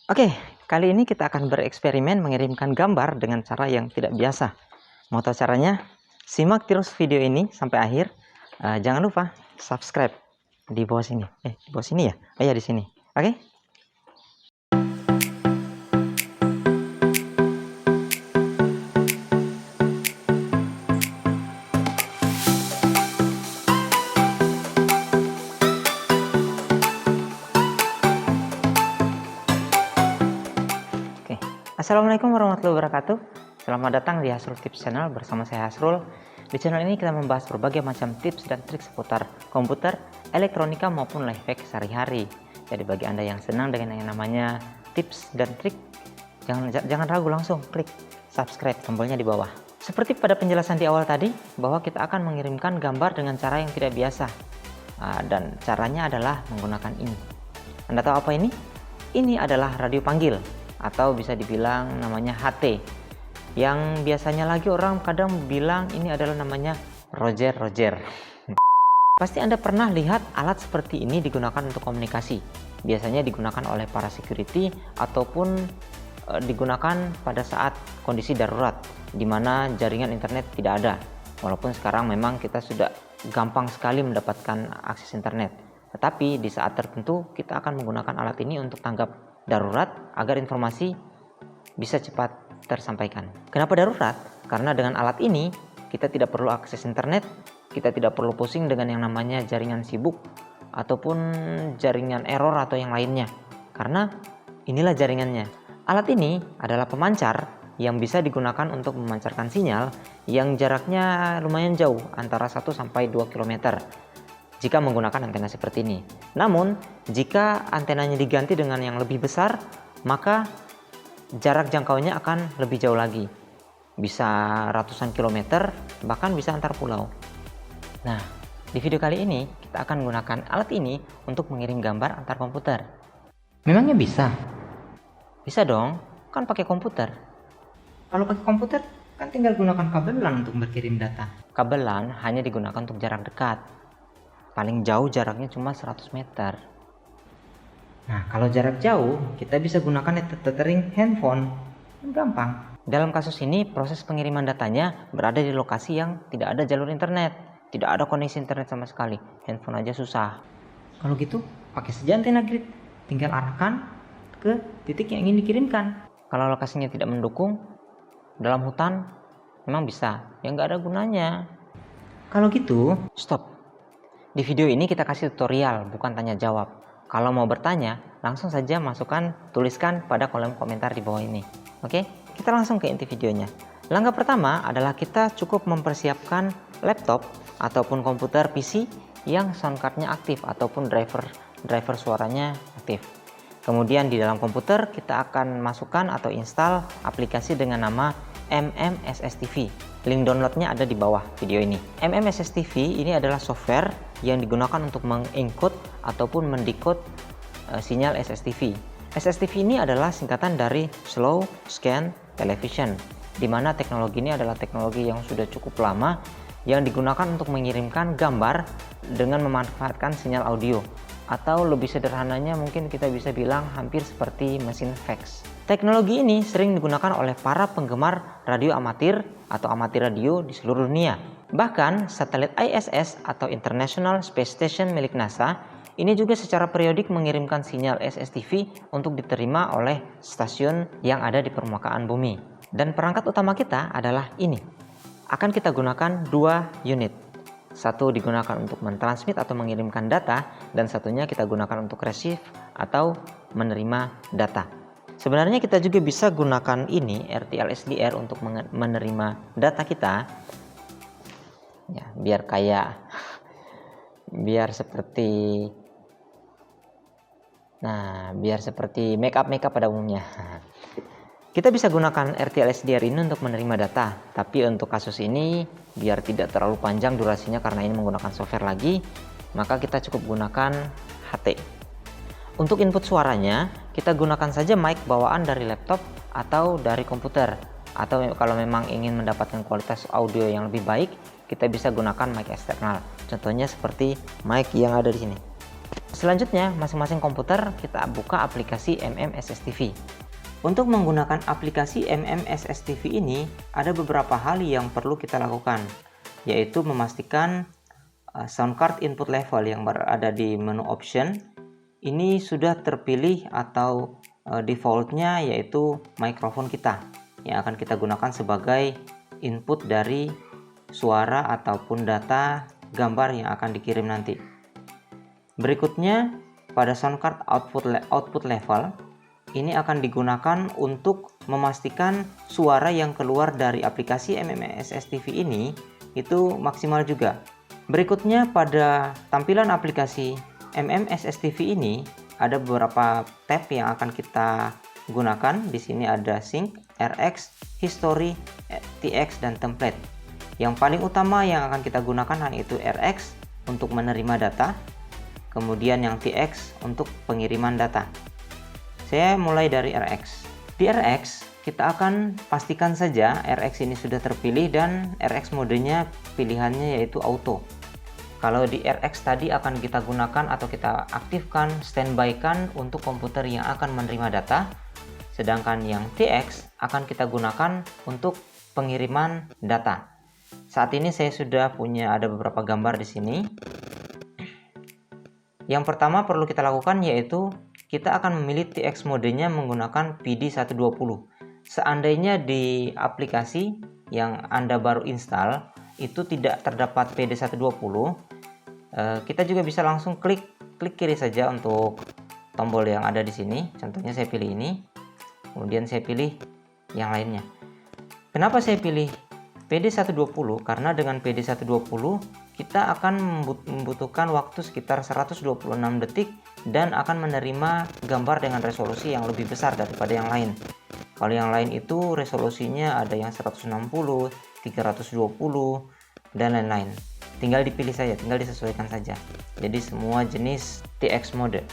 Oke, kali ini kita akan bereksperimen mengirimkan gambar dengan cara yang tidak biasa. Mau tahu caranya? Simak terus video ini sampai akhir. Jangan lupa subscribe di bawah sini. Di bawah sini ya? Oh ya, di sini. Oke? Oke. Assalamualaikum warahmatullahi wabarakatuh. Selamat datang di Hasrul Tips Channel bersama saya Hasrul. Di channel ini kita membahas berbagai macam tips dan trik seputar komputer, elektronika maupun life hack sehari-hari. Jadi bagi Anda yang senang dengan yang namanya tips dan trik, jangan ragu, langsung klik subscribe, tombolnya di bawah. Seperti pada penjelasan di awal tadi, bahwa kita akan mengirimkan gambar dengan cara yang tidak biasa. Dan caranya adalah menggunakan ini. Anda tahu apa ini? Ini adalah radio panggil, atau bisa dibilang namanya HT, yang biasanya lagi orang kadang bilang ini adalah namanya Roger. Pasti Anda pernah lihat alat seperti ini digunakan untuk komunikasi. Biasanya digunakan oleh para security ataupun digunakan pada saat kondisi darurat di mana jaringan internet tidak ada. Walaupun sekarang memang kita sudah gampang sekali mendapatkan akses internet, tetapi di saat tertentu kita akan menggunakan alat ini untuk tanggap darurat agar informasi bisa cepat tersampaikan. Kenapa darurat? Karena dengan alat ini kita tidak perlu akses internet, kita tidak perlu pusing dengan yang namanya jaringan sibuk ataupun jaringan error atau yang lainnya, karena inilah jaringannya. Alat ini adalah pemancar yang bisa digunakan untuk memancarkan sinyal yang jaraknya lumayan jauh, antara 1 sampai 2 km. Jika menggunakan antena seperti ini. Namun, jika antenanya diganti dengan yang lebih besar, maka jarak jangkaunya akan lebih jauh lagi. Bisa ratusan kilometer, bahkan bisa antar pulau. Nah, di video kali ini kita akan menggunakan alat ini untuk mengirim gambar antar komputer. Memangnya bisa? Bisa dong, kan pakai komputer. Kalau pakai komputer, kan tinggal gunakan kabelan untuk berkirim data. Kabelan hanya digunakan untuk jarak dekat. Paling jauh jaraknya cuma 100 meter. Nah, kalau jarak jauh, kita bisa gunakan tethering handphone. Gampang. Dalam kasus ini, proses pengiriman datanya berada di lokasi yang tidak ada jalur internet. Tidak ada koneksi internet sama sekali. Handphone aja susah. Kalau gitu, pakai saja antena grid. Tinggal arahkan ke titik yang ingin dikirimkan. Kalau lokasinya tidak mendukung, dalam hutan, memang bisa. Ya nggak ada gunanya. Kalau gitu, stop. Di video ini kita kasih tutorial, bukan tanya jawab. Kalau mau bertanya, langsung saja tuliskan pada kolom komentar di bawah ini. Oke, kita langsung ke inti videonya. Langkah pertama adalah kita cukup mempersiapkan laptop ataupun komputer PC yang soundcardnya aktif ataupun driver suaranya aktif. Kemudian di dalam komputer kita akan masukkan atau install aplikasi dengan nama MMSSTV. Link downloadnya ada di bawah video ini. MMSSTV ini adalah software yang digunakan untuk mengencode ataupun mendecode sinyal SSTV. SSTV ini adalah singkatan dari Slow Scan Television, di mana teknologi ini adalah teknologi yang sudah cukup lama yang digunakan untuk mengirimkan gambar dengan memanfaatkan sinyal audio, atau lebih sederhananya mungkin kita bisa bilang hampir seperti mesin fax. Teknologi ini sering digunakan oleh para penggemar radio amatir atau amatir radio di seluruh dunia. Bahkan satelit ISS atau International Space Station milik NASA ini juga secara periodik mengirimkan sinyal SSTV untuk diterima oleh stasiun yang ada di permukaan bumi. Dan perangkat utama kita adalah ini. Akan kita gunakan 2 unit. Satu digunakan untuk mentransmit atau mengirimkan data, dan satunya kita gunakan untuk receive atau menerima data. Sebenarnya kita juga bisa gunakan ini RTL SDR untuk menerima data kita. Ya, biar seperti make up pada umumnya. Kita bisa gunakan RTL SDR ini untuk menerima data, tapi untuk kasus ini biar tidak terlalu panjang durasinya karena ini menggunakan software lagi, maka kita cukup gunakan HT. Untuk input suaranya, kita gunakan saja mic bawaan dari laptop atau dari komputer. Atau kalau memang ingin mendapatkan kualitas audio yang lebih baik, kita bisa gunakan mic eksternal. Contohnya seperti mic yang ada di sini. Selanjutnya, masing-masing komputer kita buka aplikasi MMSSTV. Untuk menggunakan aplikasi MMSSTV ini, ada beberapa hal yang perlu kita lakukan, yaitu memastikan sound card input level yang berada di menu option ini sudah terpilih atau defaultnya yaitu mikrofon kita yang akan kita gunakan sebagai input dari suara ataupun data gambar yang akan dikirim nanti. Berikutnya, pada sound card output level ini akan digunakan untuk memastikan suara yang keluar dari aplikasi MMSSTV ini itu maksimal juga. Berikutnya, pada tampilan aplikasi MMSSTV ini ada beberapa tab yang akan kita gunakan. Di sini ada Sync, RX, History, TX, dan Template. Yang paling utama yang akan kita gunakan yaitu RX untuk menerima data, kemudian yang TX untuk pengiriman data. Saya mulai dari RX. Di RX kita akan pastikan saja RX ini sudah terpilih dan RX modenya pilihannya yaitu auto. Kalau di RX tadi akan kita gunakan atau kita aktifkan standby-kan untuk komputer yang akan menerima data, sedangkan yang TX akan kita gunakan untuk pengiriman data. Saat ini saya sudah punya ada beberapa gambar di sini. Yang pertama perlu kita lakukan yaitu kita akan memilih TX modenya menggunakan PD120. Seandainya di aplikasi yang Anda baru install itu tidak terdapat PD120, kita juga bisa langsung klik kiri saja untuk tombol yang ada di sini. Contohnya saya pilih ini, kemudian saya pilih yang lainnya. Kenapa saya pilih PD120? Karena dengan PD120 kita akan membutuhkan waktu sekitar 126 detik dan akan menerima gambar dengan resolusi yang lebih besar daripada yang lain. Kalau yang lain itu resolusinya ada yang 160, 320, dan lain-lain. Tinggal dipilih saja, tinggal disesuaikan saja. Jadi semua jenis TX mode.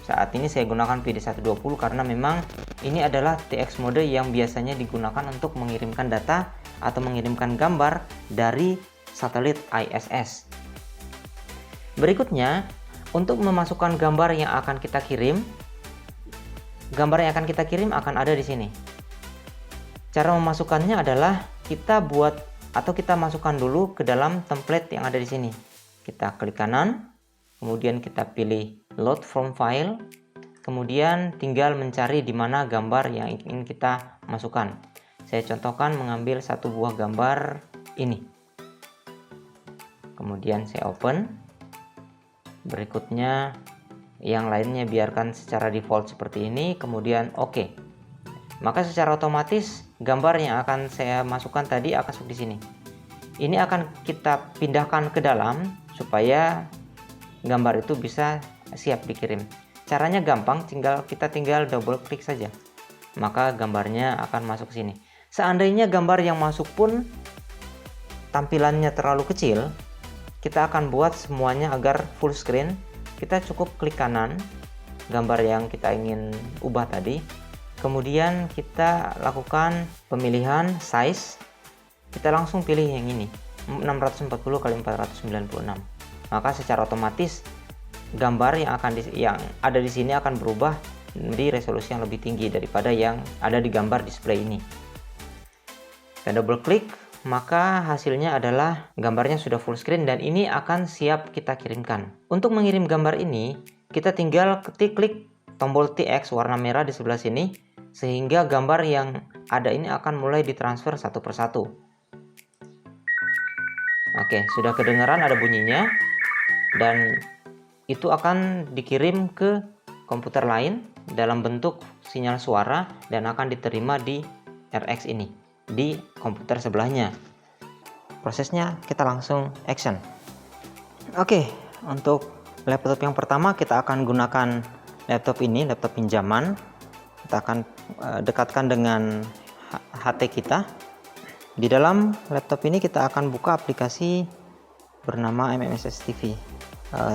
Saat ini saya gunakan PD120 karena memang ini adalah TX mode yang biasanya digunakan untuk mengirimkan data atau mengirimkan gambar dari satelit ISS. Berikutnya, untuk memasukkan gambar yang akan kita kirim, akan ada di sini. Cara memasukkannya adalah kita buat atau kita masukkan dulu ke dalam template yang ada di sini. Kita klik kanan, kemudian kita pilih load from file, kemudian tinggal mencari di mana gambar yang ingin kita masukkan. Saya contohkan mengambil satu buah gambar ini. Kemudian saya open. Berikutnya yang lainnya biarkan secara default seperti ini, kemudian oke. Maka secara otomatis gambar yang akan saya masukkan tadi akan masuk di sini. Ini akan kita pindahkan ke dalam supaya gambar itu bisa siap dikirim. Caranya gampang, kita tinggal double klik saja. Maka gambarnya akan masuk ke sini. Seandainya gambar yang masuk pun tampilannya terlalu kecil, kita akan buat semuanya agar full screen. Kita cukup klik kanan gambar yang kita ingin ubah tadi, kemudian kita lakukan pemilihan size. Kita langsung pilih yang ini 640 x 496. Maka secara otomatis gambar yang ada di sini akan berubah menjadi resolusi yang lebih tinggi daripada yang ada di gambar display ini. Kita double klik, maka hasilnya adalah gambarnya sudah full screen dan ini akan siap kita kirimkan. Untuk mengirim gambar ini, kita tinggal klik tombol TX warna merah di sebelah sini, sehingga gambar yang ada ini akan mulai ditransfer satu persatu. Oke, sudah kedengaran ada bunyinya, dan itu akan dikirim ke komputer lain dalam bentuk sinyal suara dan akan diterima di RX ini, di komputer sebelahnya. Prosesnya kita langsung action. Oke, untuk laptop yang pertama kita akan gunakan laptop ini, laptop pinjaman. Kita akan dekatkan dengan HT kita. Di dalam laptop ini kita akan buka aplikasi bernama MMSSTV.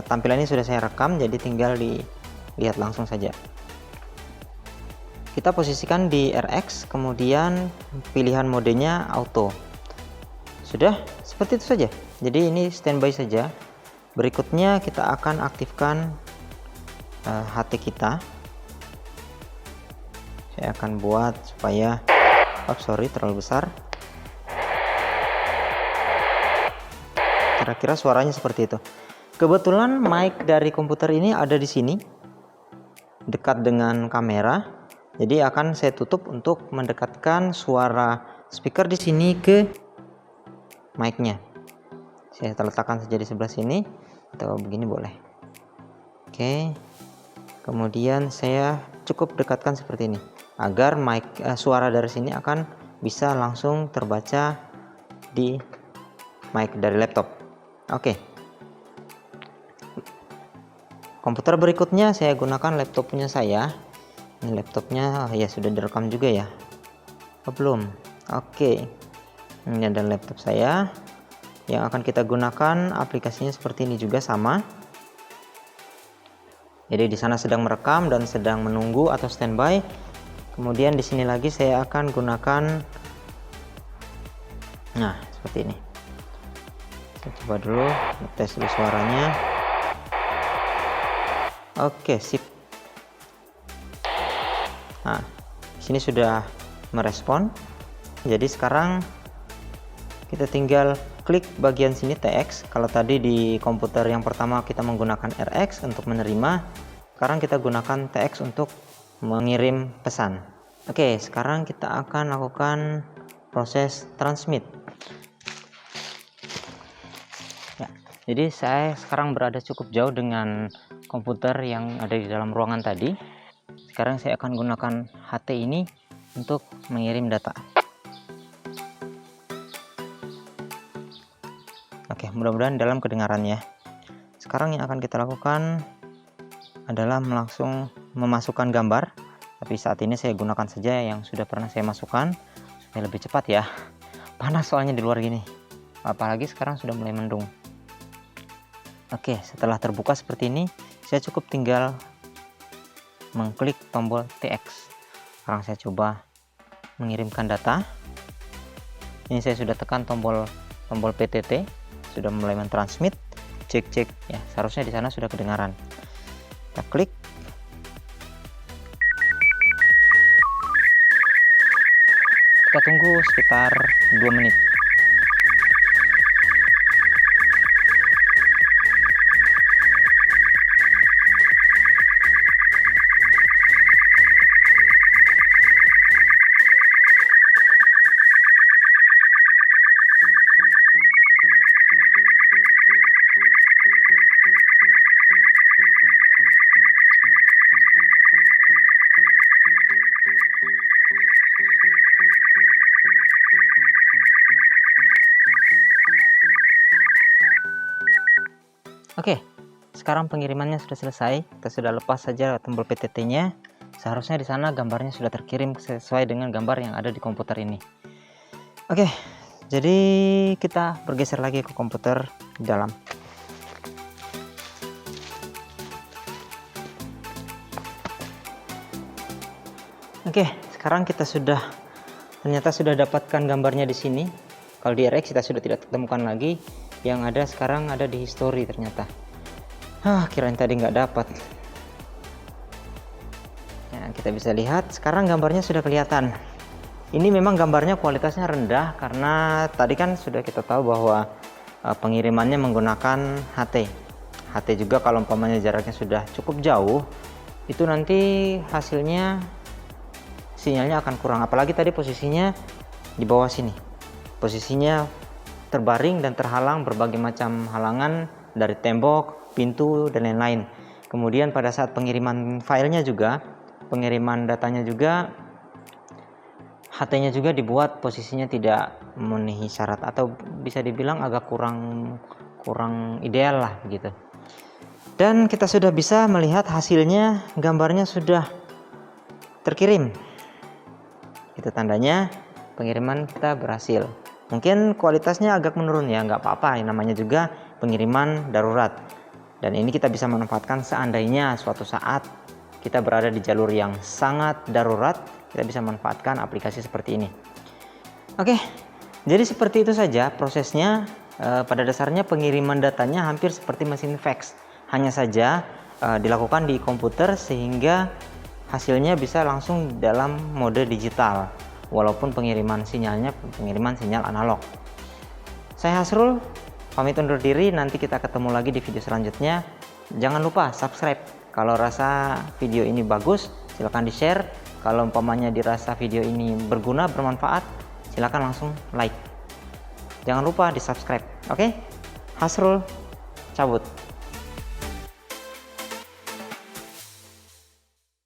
Tampilannya sudah saya rekam, jadi tinggal dilihat langsung saja. Kita posisikan di RX, kemudian pilihan modenya auto. Sudah, seperti itu saja. Jadi ini standby saja. Berikutnya kita akan aktifkan HT kita. Saya akan buat supaya sorry terlalu besar. Kira-kira suaranya seperti itu. Kebetulan mic dari komputer ini ada di sini, dekat dengan kamera. Jadi akan saya tutup untuk mendekatkan suara speaker di sini ke mic-nya. Saya letakkan saja di sebelah sini atau begini boleh. Oke. Kemudian saya cukup dekatkan seperti ini agar suara dari sini akan bisa langsung terbaca di mic dari laptop. Oke. Komputer berikutnya saya gunakan laptopnya saya. Ini laptopnya ya sudah direkam juga ya. Belum. Oke. Ini ada laptop saya yang akan kita gunakan. Aplikasinya seperti ini juga sama. Jadi di sana sedang merekam dan sedang menunggu atau standby. Kemudian di sini lagi saya akan gunakan, nah seperti ini. Saya coba dulu tes dulu suaranya. Oke, sip. Nah, di sini sudah merespon. Jadi sekarang kita tinggal klik bagian sini TX. Kalau tadi di komputer yang pertama kita menggunakan RX untuk menerima, sekarang kita gunakan TX untuk mengirim pesan. Oke, sekarang kita akan lakukan proses transmit. Ya, jadi saya sekarang berada cukup jauh dengan komputer yang ada di dalam ruangan tadi. Sekarang saya akan gunakan HT ini untuk mengirim data. Oke, mudah-mudahan dalam kedengarannya. Sekarang yang akan kita lakukan adalah langsung memasukkan gambar, tapi saat ini saya gunakan saja yang sudah pernah saya masukkan supaya lebih cepat ya. Panas soalnya di luar gini, apalagi sekarang sudah mulai mendung. Oke, setelah terbuka seperti ini, saya cukup tinggal mengklik tombol TX. Sekarang saya coba mengirimkan data. Ini saya sudah tekan tombol PTT, sudah mulai mentransmit. Cek ya, seharusnya di sana sudah kedengaran. Kita klik. Kita tunggu sekitar 2 menit. Oke, sekarang pengirimannya sudah selesai. Kita sudah lepas saja tombol PTT-nya. Seharusnya di sana gambarnya sudah terkirim sesuai dengan gambar yang ada di komputer ini. Oke, jadi kita bergeser lagi ke komputer di dalam. Oke, sekarang kita ternyata sudah dapatkan gambarnya di sini. Kalau di RX kita sudah tidak temukan lagi. Yang ada sekarang ada di history ternyata. Kirain tadi nggak dapat. Ya, kita bisa lihat sekarang gambarnya sudah kelihatan. Ini memang gambarnya kualitasnya rendah karena tadi kan sudah kita tahu bahwa pengirimannya menggunakan HT. HT juga kalau umpamanya jaraknya sudah cukup jauh, itu nanti hasilnya sinyalnya akan kurang. Apalagi tadi posisinya di bawah sini. Posisinya terbaring dan terhalang berbagai macam halangan dari tembok, pintu, dan lain-lain. Kemudian pada saat pengiriman filenya juga, pengiriman datanya juga, HT-nya juga dibuat posisinya tidak memenuhi syarat atau bisa dibilang agak kurang ideal lah gitu. Dan kita sudah bisa melihat hasilnya, gambarnya sudah terkirim. Itu tandanya pengiriman kita berhasil. Mungkin kualitasnya agak menurun ya, nggak apa-apa, yang namanya juga pengiriman darurat. Dan ini kita bisa manfaatkan seandainya suatu saat kita berada di jalur yang sangat darurat, kita bisa manfaatkan aplikasi seperti ini. Oke, jadi seperti itu saja prosesnya. Pada dasarnya pengiriman datanya hampir seperti mesin fax. Hanya saja dilakukan di komputer sehingga hasilnya bisa langsung dalam mode digital walaupun pengiriman sinyalnya pengiriman sinyal analog. Saya Hasrul pamit undur diri, nanti kita ketemu lagi di video selanjutnya. Jangan lupa subscribe. Kalau rasa video ini bagus silahkan di share. Kalau umpamanya dirasa video ini berguna bermanfaat silahkan langsung like. Jangan lupa di subscribe. Oke, Hasrul cabut.